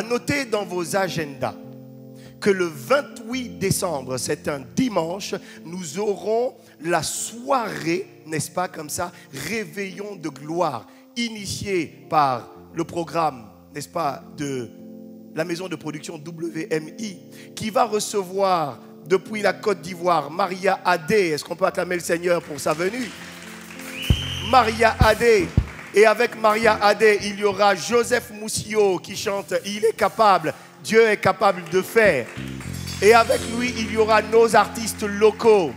à noter dans vos agendas que le 28 décembre, c'est un dimanche, nous aurons la soirée, n'est-ce pas, comme ça, réveillon de gloire, initié par le programme, n'est-ce pas, de la maison de production WMI, qui va recevoir depuis la Côte d'Ivoire Maria Adé. Est-ce qu'on peut acclamer le Seigneur pour sa venue? Maria Adé. Et avec Maria Adé, il y aura Joseph Moussio qui chante « Il est capable, Dieu est capable de faire ». Et avec lui, il y aura nos artistes locaux.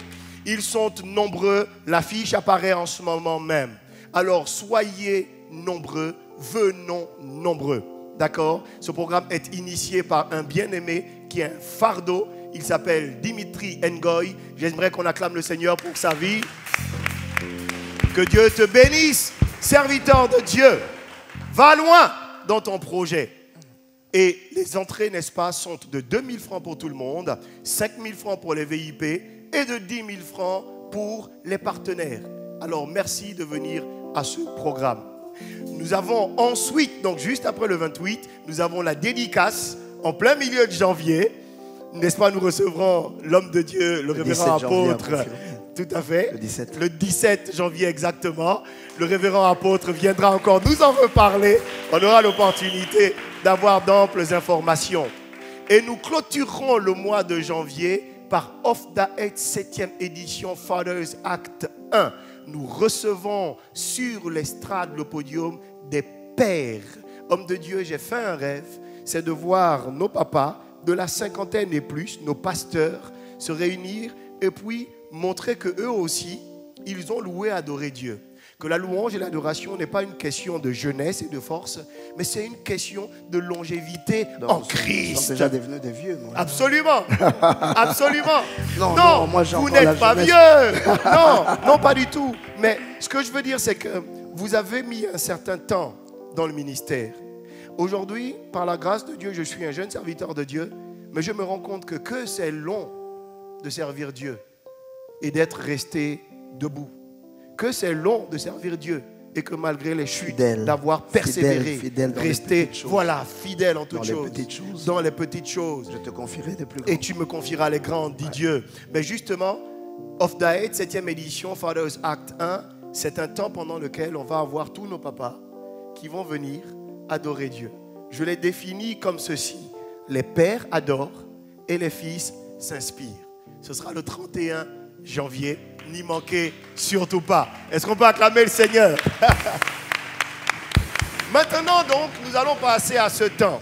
Ils sont nombreux, l'affiche apparaît en ce moment même. Alors soyez nombreux, venons nombreux. D'accord? Ce programme est initié par un bien-aimé qui est un fardeau. Il s'appelle Dimitri Ngoy. J'aimerais qu'on acclame le Seigneur pour sa vie. Que Dieu te bénisse, serviteur de Dieu. Va loin dans ton projet. Et les entrées, n'est-ce pas, sont de 2 000 francs pour tout le monde, 5 000 francs pour les VIP et de 10 000 francs pour les partenaires. Alors, merci de venir à ce programme. Nous avons ensuite, donc juste après le 28, nous avons la dédicace en plein milieu de janvier. N'est-ce pas, nous recevrons l'homme de Dieu, le révérend apôtre. Tout à fait. Le 17 janvier exactement. Le révérend apôtre viendra encore nous en reparler. On aura l'opportunité d'avoir d'amples informations. Et nous clôturerons le mois de janvier par Off the Head 7e édition Fathers Act 1. Nous recevons sur l'estrade, le podium, des pères. Hommes de Dieu, j'ai fait un rêve, c'est de voir nos papas de la cinquantaine et plus, nos pasteurs, se réunir et puis montrer qu'eux aussi, ils ont loué et adoré Dieu. Que la louange et l'adoration n'est pas une question de jeunesse et de force, mais c'est une question de longévité en Christ. Ils sont déjà devenus des vieux, non? Absolument. Absolument. Non, moi, vous n'êtes pas vieux. Non, pas du tout. Mais ce que je veux dire, c'est que vous avez mis un certain temps dans le ministère. Aujourd'hui, par la grâce de Dieu, je suis un jeune serviteur de Dieu, mais je me rends compte que c'est long de servir Dieu et d'être resté debout. Que c'est long de servir Dieu et que malgré les chutes, d'avoir persévéré, rester fidèle en toutes choses, dans les petites choses. Je te confierai des plus grandes. Et tu me confieras les grandes, dit Dieu. Mais justement, Off the Head, 7e édition, Fathers Act 1, c'est un temps pendant lequel on va avoir tous nos papas qui vont venir adorer Dieu. Je l'ai défini comme ceci. Les pères adorent et les fils s'inspirent. Ce sera le 31 janvier. N'y manquez surtout pas. Est-ce qu'on peut acclamer le Seigneur? Maintenant donc, nous allons passer à ce temps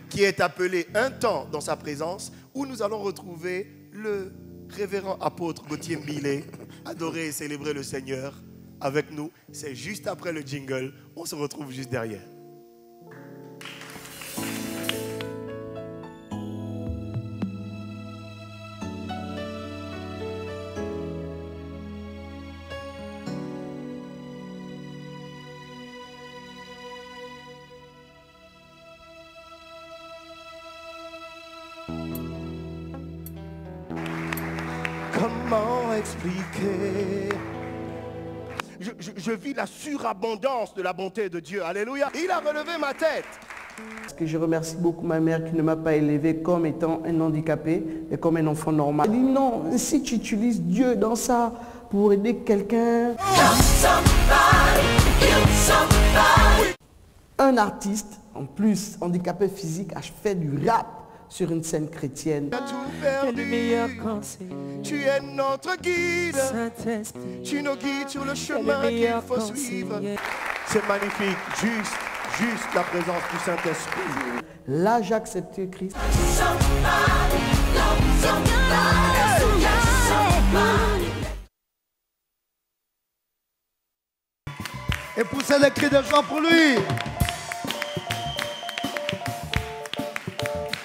qui est appelé un temps dans sa présence où nous allons retrouver le révérend apôtre Gauthier Mbilé, adorer et célébrer le Seigneur avec nous. C'est juste après le jingle. On se retrouve juste derrière. Comment expliquer? Je vis la surabondance de la bonté de Dieu. Alléluia. Il a relevé ma tête. Parce que je remercie beaucoup ma mère qui ne m'a pas élevé comme étant un handicapé et comme un enfant normal. Elle dit non, si tu utilises Dieu dans ça pour aider quelqu'un. Un artiste, en plus handicapé physique, a fait du rap sur une scène chrétienne. Tu as tout perdu. Tu es notre guide. Tu nous guides sur le chemin qu'il faut suivre. C'est magnifique. Juste la présence du Saint-Esprit. Là, j'ai accepté Christ. Et poussez les cris de joie pour lui.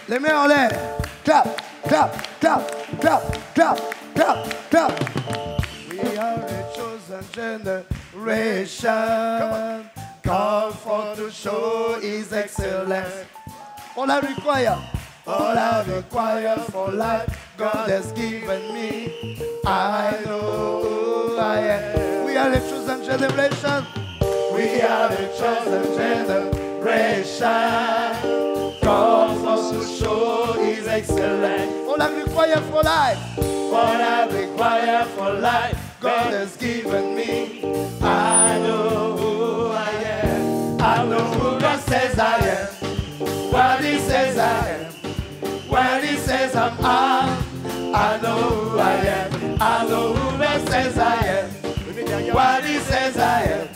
Les mains en l'air. Clap, clap, clap, clap, clap, clap, clap. We are a chosen generation. Called for to show His excellence. All I require for life, God has given me. I know who I am. We are a chosen generation. We are a chosen generation. God wants to show His excellence. All I require for life, all I require for life, God has given me. I know who I am. I know who God says I am. What He says I am. When He says I'm out, I know who I am. I know who God says I am. What He says I am.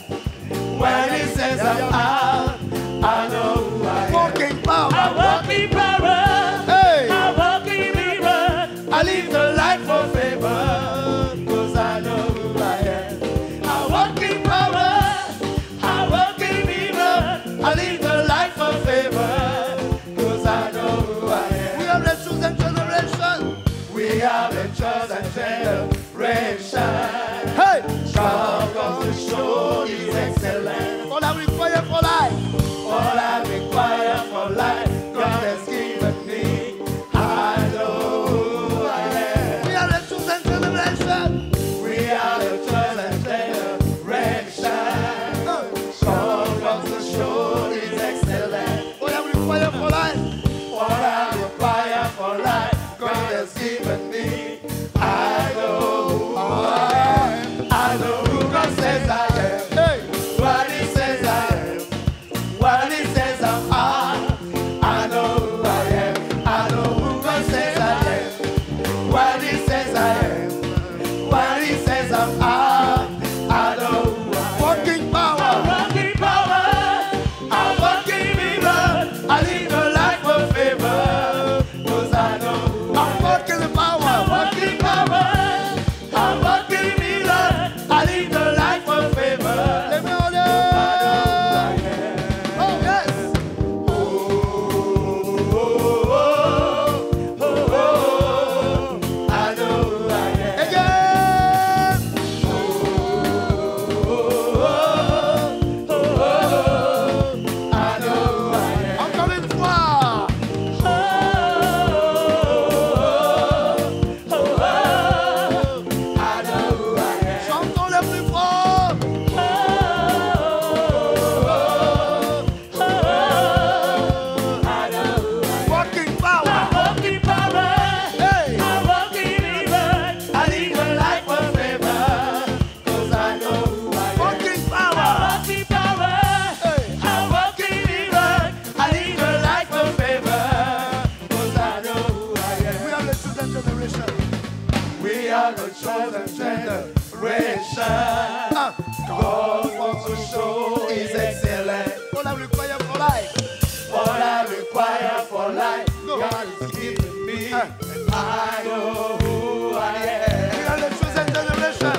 When He says I'm out, I know who I am. Walking power. I walk in power. Hey. I walk in mirror. I live the life of favor. Cause I know who I am. I walk in power. I walk in mirror. I live the life of favor. Cause I know who I am. We are the chosen generation. We are the chosen generation. Hey! God wants to show His excellence. All I require for life. All I require for life. God has given me. I know who I am. We are the chosen generation. We are the chosen generation. God wants to show His excellence. All I require for life. All I require for life. God has given me. I know who I am. I know who God says I am. Hey. What He says I am. What He says I'm are. I know who I am. I know who God says I am. What He says I am. What He says I'm are. I know who I am. Walking power. Walking power. I walk in mirror. I live a life of favor. Cause I know who I am. I'm walking the power. I'm walking power. I walk in mirror. I live the life of favor. Let me hold it. Oh yes. I know who I am. Again. I know who I am. Encore une fois. I know who I am. Chantons le plus fort. I know who I am. Walking power. Walking power. Hey. I walk in river. I live a life of favor. Cause I know who I am. Walking power. Walking power. Hey. I walk in river. I live a life of favor. Cause I know who I am. We are the chosen generation. We are the chosen generation. God wants to show His excellence. All I require for life. All I require for life. God is giving me. I know who I am. We are the chosen generation.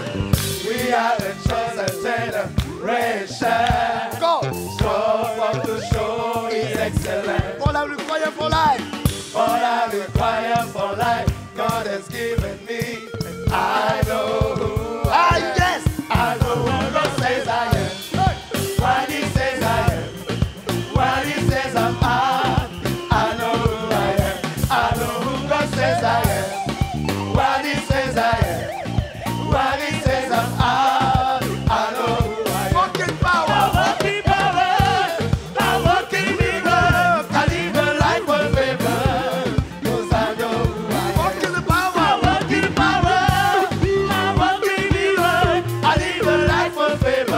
We are the chosen generation. God wants to show His excellence. All I require for life. All I require for life. God has given me. I know who I am. Yes. I know who God says I am. What He says I am. What He says I'm are. I know who I am. I know who God says I am. What He says I am. What He says I'm are. I know who I am. Walking power. Walking power. I walk in mirror. I live a life of favor. Cause I know who I am. Walking the power. Walking power. I walk in mirror. I live a life of favor.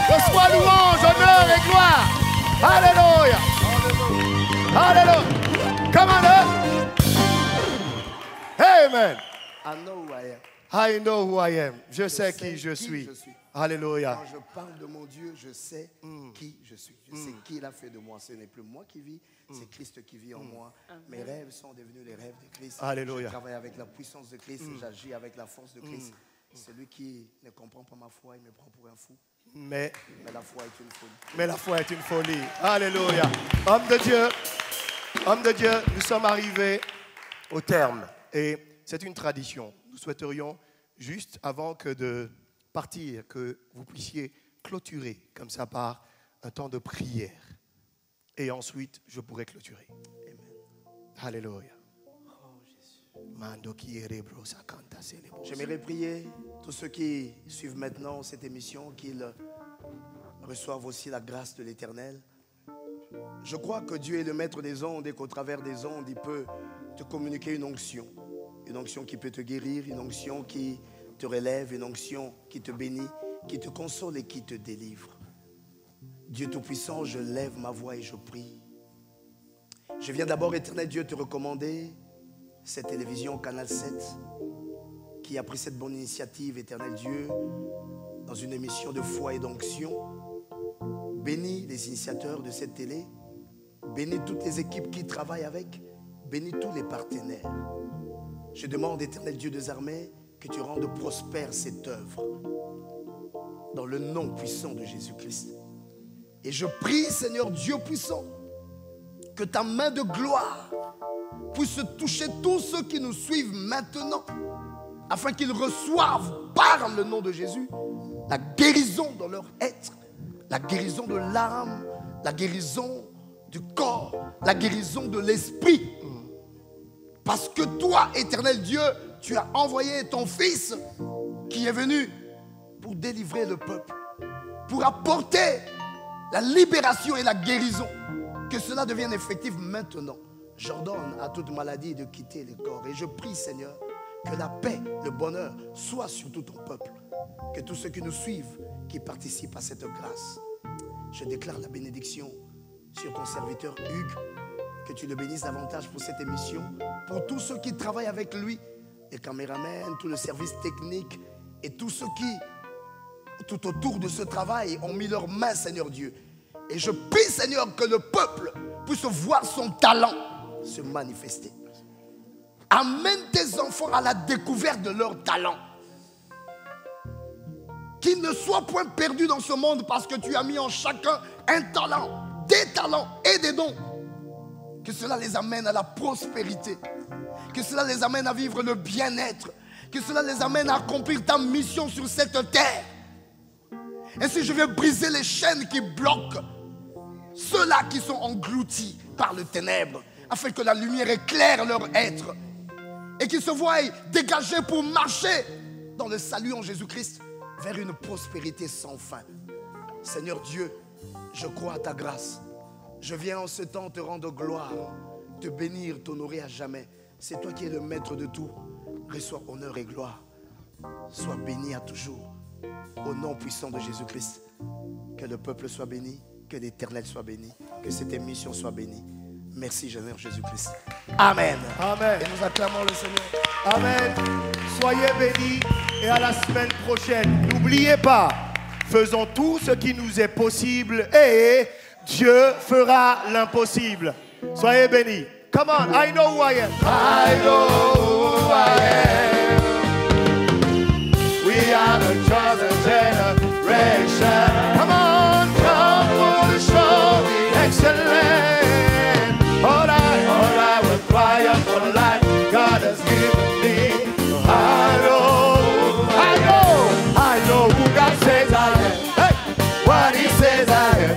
Reçois louange, honneur et gloire. Alléluia. Hallelujah. Come on up. Amen. I know who I am. I know who I am. Je sais qui je suis. Alléluia. Quand je parle de mon Dieu, je sais qui je suis. Je sais qui il a fait de moi. Ce n'est plus moi qui vis, c'est Christ qui vit en moi. Mes rêves sont devenus les rêves de Christ. Alléluia. Je travaille avec la puissance de Christ, j'agis avec la force de Christ. Celui qui ne comprend pas ma foi, il me prend pour un fou. Mais la foi est une folie. Mais la foi est une folie. Alléluia. Homme de Dieu, nous sommes arrivés au terme. Et c'est une tradition. Nous souhaiterions juste, avant que de partir, que vous puissiez clôturer comme ça par un temps de prière. Et ensuite, je pourrai clôturer. Amen. Alléluia. J'aimerais prier tous ceux qui suivent maintenant cette émission, qu'ils reçoivent aussi la grâce de l'Éternel. Je crois que Dieu est le maître des ondes et qu'au travers des ondes, il peut te communiquer une onction. Une onction qui peut te guérir, une onction qui te relève, une onction qui te bénit, qui te console et qui te délivre. Dieu Tout-Puissant, je lève ma voix et je prie. Je viens d'abord, Éternel Dieu, te recommander cette télévision Canal 7 qui a pris cette bonne initiative, Éternel Dieu, dans une émission de foi et d'onction. Bénis les initiateurs de cette télé, bénis toutes les équipes qui travaillent avec, bénis tous les partenaires. Je demande, Éternel Dieu des armées, que tu rendes prospère cette œuvre dans le nom puissant de Jésus-Christ. Et je prie, Seigneur Dieu puissant, que ta main de gloire puisse toucher tous ceux qui nous suivent maintenant, afin qu'ils reçoivent par le nom de Jésus la guérison dans leur être, la guérison de l'âme, la guérison du corps, la guérison de l'esprit. Parce que toi, Éternel Dieu, tu as envoyé ton Fils qui est venu pour délivrer le peuple, pour apporter la libération et la guérison. Que cela devienne effectif maintenant. J'ordonne à toute maladie de quitter le corps. Et je prie, Seigneur, que la paix, le bonheur soit sur tout ton peuple. Que tous ceux qui nous suivent, qui participent à cette grâce, je déclare la bénédiction sur ton serviteur Hugues. Que tu le bénisses davantage pour cette émission. Pour tous ceux qui travaillent avec lui, les caméramans, tout le service technique et tous ceux qui, tout autour de ce travail, ont mis leurs mains, Seigneur Dieu. Et je prie, Seigneur, que le peuple puisse voir son talent se manifester. Amène tes enfants à la découverte de leur talent. Qu'ils ne soient point perdus dans ce monde parce que tu as mis en chacun un talent, des talents et des dons. Que cela les amène à la prospérité. Que cela les amène à vivre le bien-être. Que cela les amène à accomplir ta mission sur cette terre. Ainsi je vais briser les chaînes qui bloquent ceux-là qui sont engloutis par le ténèbre, afin que la lumière éclaire leur être et qu'ils se voient dégagés pour marcher dans le salut en Jésus-Christ vers une prospérité sans fin. Seigneur Dieu, je crois à ta grâce. Je viens en ce temps te rendre gloire, te bénir, t'honorer à jamais. C'est toi qui es le maître de tout. Reçois honneur et gloire. Sois béni à toujours. Au nom puissant de Jésus-Christ. Que le peuple soit béni, que l'Éternel soit béni, que cette émission soit bénie. Merci, Seigneur Jésus-Christ. Amen. Amen. Et nous acclamons le Seigneur. Amen. Soyez bénis et à la semaine prochaine. N'oubliez pas, faisons tout ce qui nous est possible et Dieu fera l'impossible. Soyez bénis. Come on, I know who I am. I know who I am. We are the chosen generation. Come on, come for the show, the excellent. All I require for life, God has given me. I know who God says I am. Hey, what He says I am.